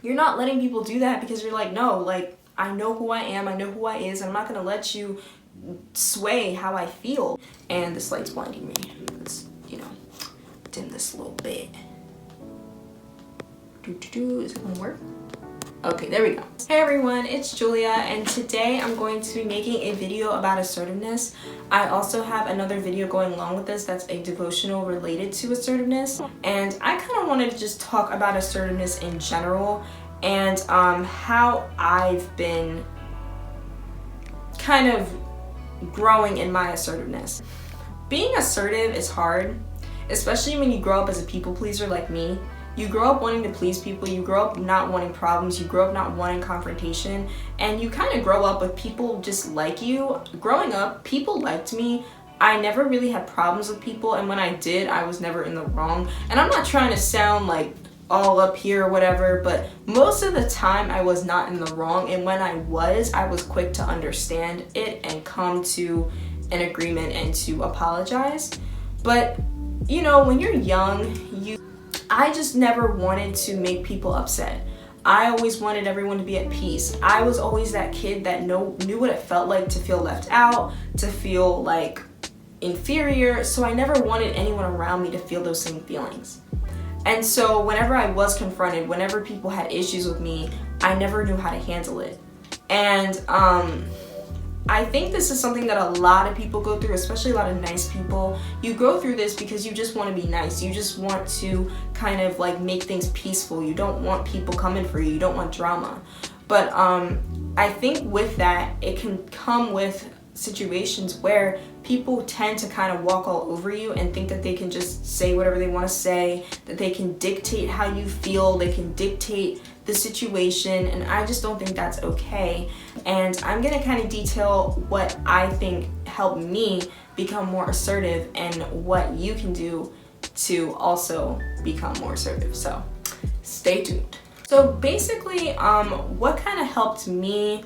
you're not letting people do that because you're like, no, like, I know who I am, I know who I is, and I'm not gonna let you sway how I feel. And this light's blinding me. Let's, you know, dim this a little bit. Is it gonna work? Okay, there we go. Hey everyone, it's Julia, and today I'm going to be making a video about assertiveness. I also have another video going along with this that's a devotional related to assertiveness, and I kind of wanted to just talk about assertiveness in general and how I've been kind of growing in my assertiveness. Being assertive is hard, especially when you grow up as a people pleaser like me. You grow up wanting to please people, you grow up not wanting problems, you grow up not wanting confrontation, and you kind of grow up with people just like you. Growing up, people liked me. I never really had problems with people, and when I did, I was never in the wrong. And I'm not trying to sound like all up here or whatever, but most of the time I was not in the wrong, and when I was quick to understand it and come to an agreement and to apologize. But you know, when you're young, I just never wanted to make people upset. I always wanted everyone to be at peace. I was always that kid that knew what it felt like to feel left out, to feel like inferior, so I never wanted anyone around me to feel those same feelings. And so whenever I was confronted, whenever people had issues with me, I never knew how to handle it. And I think this is something that a lot of people go through, especially a lot of nice people. You go through this because you just want to be nice. You just want to kind of like make things peaceful. You don't want people coming for you. You don't want drama. But I think with that, it can come with situations where people tend to kind of walk all over you and think that they can just say whatever they want to say, that they can dictate how you feel, they can dictate the situation, and I just don't think that's okay. And I'm gonna kind of detail what I think helped me become more assertive and what you can do to also become more assertive. So stay tuned. So basically, what kind of helped me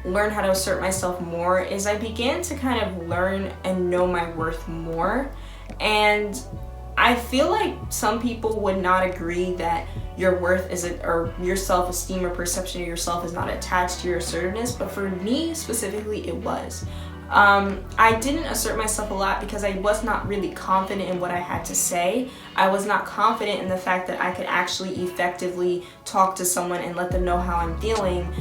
learn how to assert myself more is I began to kind of learn and know my worth more. And I feel like some people would not agree that your worth isn't, or your self-esteem or perception of yourself is not attached to your assertiveness, but for me specifically, it was. I didn't assert myself a lot because I was not really confident in what I had to say. I was not confident in the fact that I could actually effectively talk to someone and let them know how I'm feeling.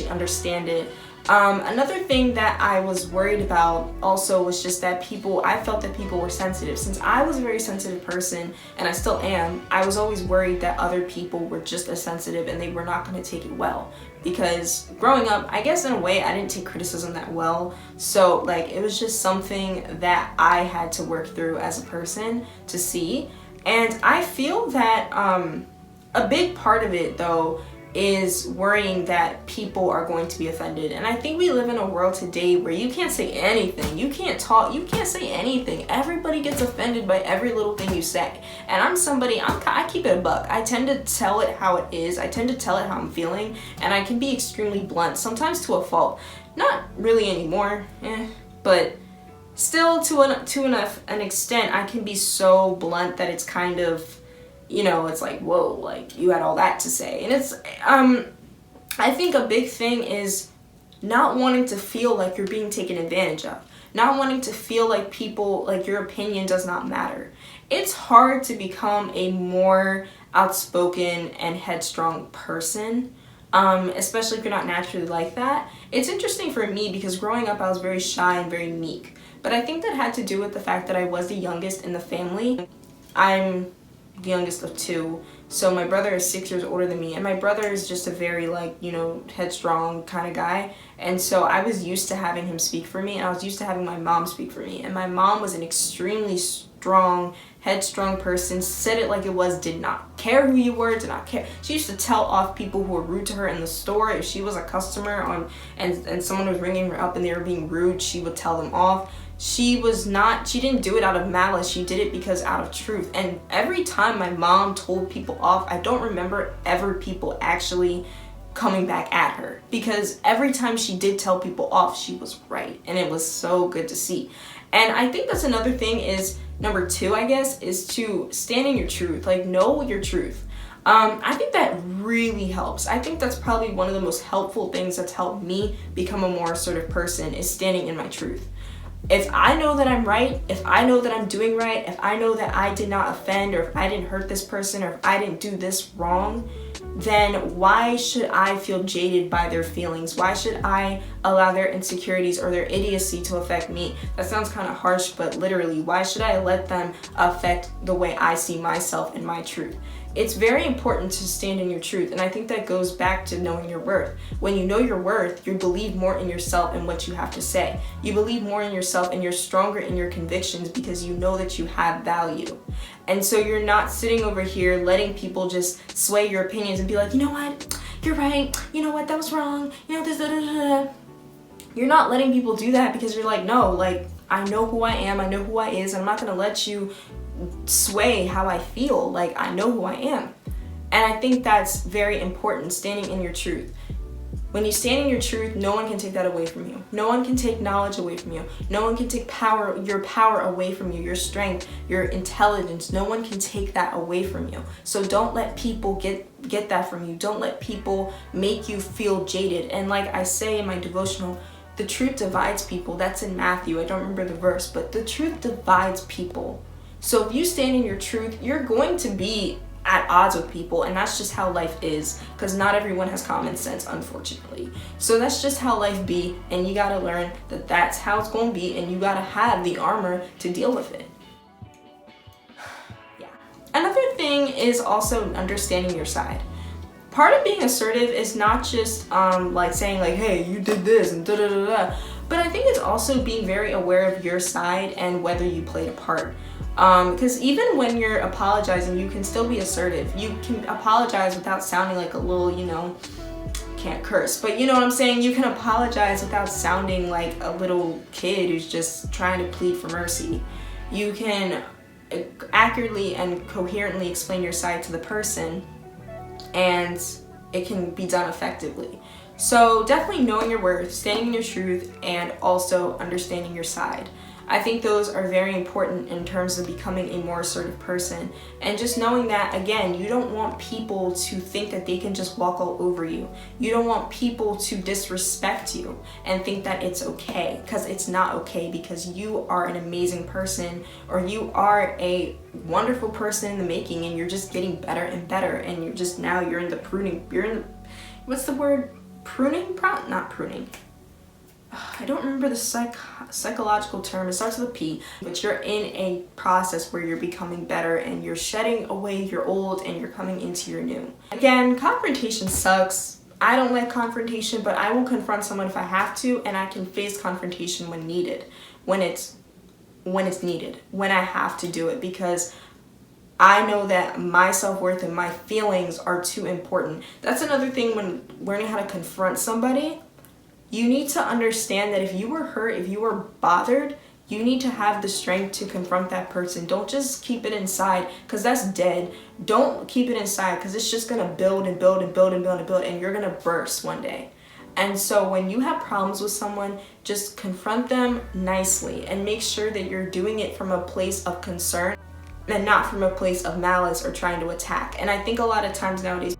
Understand it. Another thing that I was worried about also was just that I felt that people were sensitive. Since I was a very sensitive person, and I still am, I was always worried that other people were just as sensitive and they were not going to take it well. Because growing up, I guess in a way, I didn't take criticism that well. So like, it was just something that I had to work through as a person to see. And I feel that a big part of it though is worrying that people are going to be offended. And I think we live in a world today where you can't say anything, you can't talk, you can't say anything. Everybody gets offended by every little thing you say. And I'm somebody, I keep it a buck. I tend to tell it how it is. I tend to tell it how I'm feeling, and I can be extremely blunt, sometimes to a fault. Not really anymore, but still to an extent, I can be so blunt that it's kind of, you know, it's like, whoa, like you had all that to say. And it's, I think a big thing is not wanting to feel like you're being taken advantage of. Not wanting to feel like people, like your opinion does not matter. It's hard to become a more outspoken and headstrong person, especially if you're not naturally like that. It's interesting for me because growing up I was very shy and very meek. But I think that had to do with the fact that I was the youngest in the family. I'm the youngest of two, so my brother is 6 years older than me, and my brother is just a very, like, you know, headstrong kind of guy. And so I was used to having him speak for me, and I was used to having my mom speak for me. And my mom was an extremely strong, headstrong person, said it like it was, did not care who you were, did not care. She used to tell off people who were rude to her in the store. If she was a customer and someone was ringing her up and they were being rude, she would tell them off. She didn't do it out of malice, she did it because out of truth. And every time my mom told people off, I don't remember ever people actually coming back at her, because every time she did tell people off, she was right, and it was so good to see. And I think that's another thing is number 2, I guess, is to stand in your truth, like know your truth. I think that really helps. I think that's probably one of the most helpful things that's helped me become a more assertive person, is standing in my truth. If I know that I'm right, if I know that I'm doing right, if I know that I did not offend, or if I didn't hurt this person, or if I didn't do this wrong, then why should I feel jaded by their feelings? Why should I allow their insecurities or their idiocy to affect me? That sounds kind of harsh, but literally, why should I let them affect the way I see myself and my truth? It's very important to stand in your truth, and I think that goes back to knowing your worth. When you know your worth, you believe more in yourself and what you have to say. You believe more in yourself, and you're stronger in your convictions because you know that you have value. And so you're not sitting over here letting people just sway your opinions and be like, you know what, you're right, you know what, that was wrong, you know, this, da, da, da, da. You're not letting people do that, because you're like, no, like, I know who I am, I know who I is, and I'm not gonna let you sway how I feel. Like, I know who I am. And I think that's very important, standing in your truth. When you stand in your truth, no one can take that away from you. No one can take knowledge away from you. No one can take your power away from you, your strength, your intelligence. No one can take that away from you. So don't let people get that from you. Don't let people make you feel jaded. And like I say in my devotional, the truth divides people. That's in Matthew. I don't remember the verse, but the truth divides people. So if you stand in your truth, you're going to be at odds with people, and that's just how life is, because not everyone has common sense, unfortunately. So that's just how life be, and you gotta learn that that's how it's gonna be, and you gotta have the armor to deal with it. Yeah. Another thing is also understanding your side. Part of being assertive is not just like saying like, hey, you did this and da da da da, but I think it's also being very aware of your side and whether you played a part. Because even when you're apologizing, you can still be assertive. You can apologize without sounding like a little, you know, can't curse, but you know what I'm saying? You can apologize without sounding like a little kid who's just trying to plead for mercy. You can accurately and coherently explain your side to the person, and it can be done effectively. So definitely knowing your worth, standing in your truth, and also understanding your side. I think those are very important in terms of becoming a more assertive person. And just knowing that, again, you don't want people to think that they can just walk all over you. You don't want people to disrespect you and think that it's okay, because it's not okay, because you are an amazing person, or you are a wonderful person in the making, and you're just getting better and better, and you're just now you're in the pruning, what's the word? Pruning? Not pruning. I don't remember the psychological term. It starts with a P, but you're in a process where you're becoming better, and you're shedding away your old and you're coming into your new. Again, confrontation sucks. I don't like confrontation, but I will confront someone if I have to, and I can face confrontation when needed, when it's needed, when I have to do it, because I know that my self-worth and my feelings are too important. That's another thing when learning how to confront somebody. You need to understand that if you were hurt, if you were bothered, you need to have the strength to confront that person. Don't just keep it inside, because that's dead. Don't keep it inside, because it's just going to build and build and build and build and build, and you're going to burst one day. And so when you have problems with someone, just confront them nicely and make sure that you're doing it from a place of concern and not from a place of malice or trying to attack. And I think a lot of times nowadays,